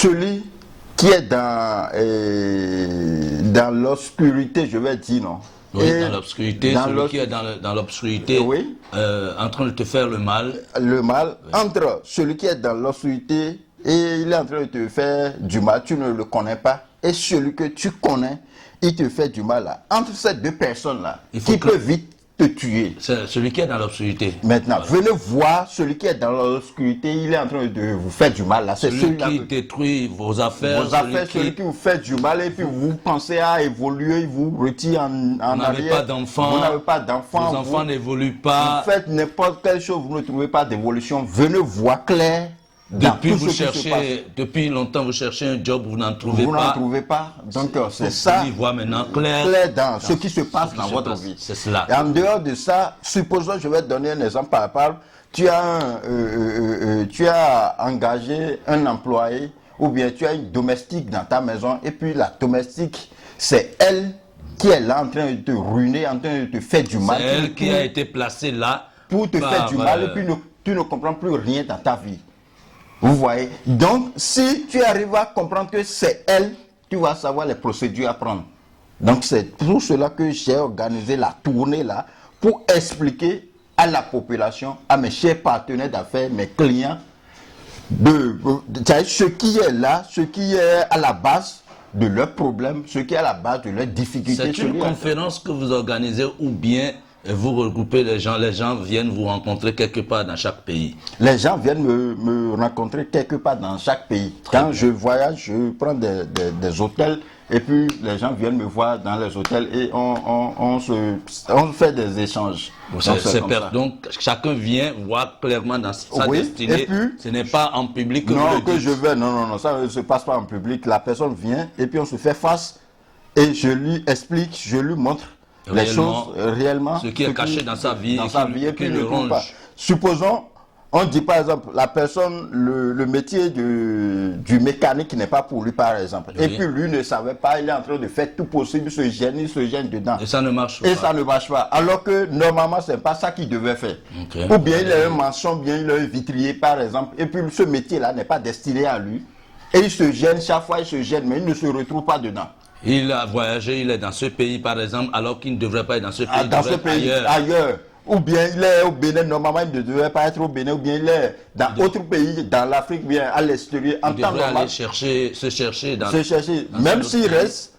celui qui est dans l'obscurité, je vais dire, non? Oui, dans l'obscurité, celui qui est dans l'obscurité, oui, en train de te faire le mal. Le mal, oui. Entre celui qui est dans l'obscurité et il est en train de te faire du mal, tu ne le connais pas, et celui que tu connais, il te fait du mal là. Entre ces deux personnes-là, qui peut vite te tuer. C'est celui qui est dans l'obscurité. Maintenant, venez voir celui qui est dans l'obscurité, il est en train de vous faire du mal là. C'est celui qui détruit vos affaires. Celui qui vous fait du mal et puis vous pensez à évoluer, il vous retire en arrière. Vous n'avez pas d'enfants. Vous n'avez pas d'enfants. Vos enfants n'évoluent pas. Vous faites n'importe quelle chose, vous ne trouvez pas d'évolution. Venez voir clair. Depuis longtemps, vous cherchez un job, vous n'en trouvez pas. Vous n'en trouvez pas. Donc, c'est ça. Vous voyez maintenant clair dans ce qui se passe dans votre vie. C'est cela. Et en dehors de ça, supposons, je vais te donner un exemple par rapport. Tu as engagé un employé ou bien tu as une domestique dans ta maison et puis la domestique, c'est elle qui est là en train de te ruiner, en train de te faire du mal. C'est elle qui a été placée là pour te faire du mal et puis tu ne comprends plus rien dans ta vie. Vous voyez? Donc, si tu arrives à comprendre que c'est elle, tu vas savoir les procédures à prendre. Donc, c'est pour cela que j'ai organisé la tournée là, pour expliquer à la population, à mes chers partenaires d'affaires, mes clients, ce qui est là, ce qui est à la base de leurs problèmes, ce qui est à la base de leurs difficultés. C'est une conférence que vous organisez ou bien vous regroupez les gens viennent vous rencontrer quelque part dans chaque pays? Les gens viennent me rencontrer quelque part dans chaque pays. Quand je voyage, je prends des hôtels et puis les gens viennent me voir dans les hôtels et on fait des échanges. Donc chacun vient voir clairement dans sa destinée. Et puis, ce n'est pas en public que vous le dites. Je vais. Non, ça ne se passe pas en public. La personne vient et puis on se fait face et je lui explique, je lui montre les choses réellement, ce qui est caché dans sa vie, et puis le ronge. Supposons, on dit par exemple, la personne, le métier du mécanique n'est pas pour lui par exemple. Oui. Et puis lui ne savait pas, il est en train de faire tout possible, il se gêne dedans. Et ça ne marche pas. Et ça ne marche pas. Alors que normalement, c'est pas ça qu'il devait faire. Okay. Ou bien il a un maçon, bien il a un vitrier par exemple. Et puis ce métier-là n'est pas destiné à lui. Et il se gêne, chaque fois il se gêne, mais il ne se retrouve pas dedans. Il a voyagé, il est dans ce pays par exemple, alors qu'il ne devrait pas être dans ce pays. Dans ce pays, ailleurs. Ou bien il est au Bénin, normalement il ne devrait pas être au Bénin, ou bien il est dans autre pays, dans l'Afrique, bien à l'extérieur. Il devrait aller se chercher. Même s'il reste,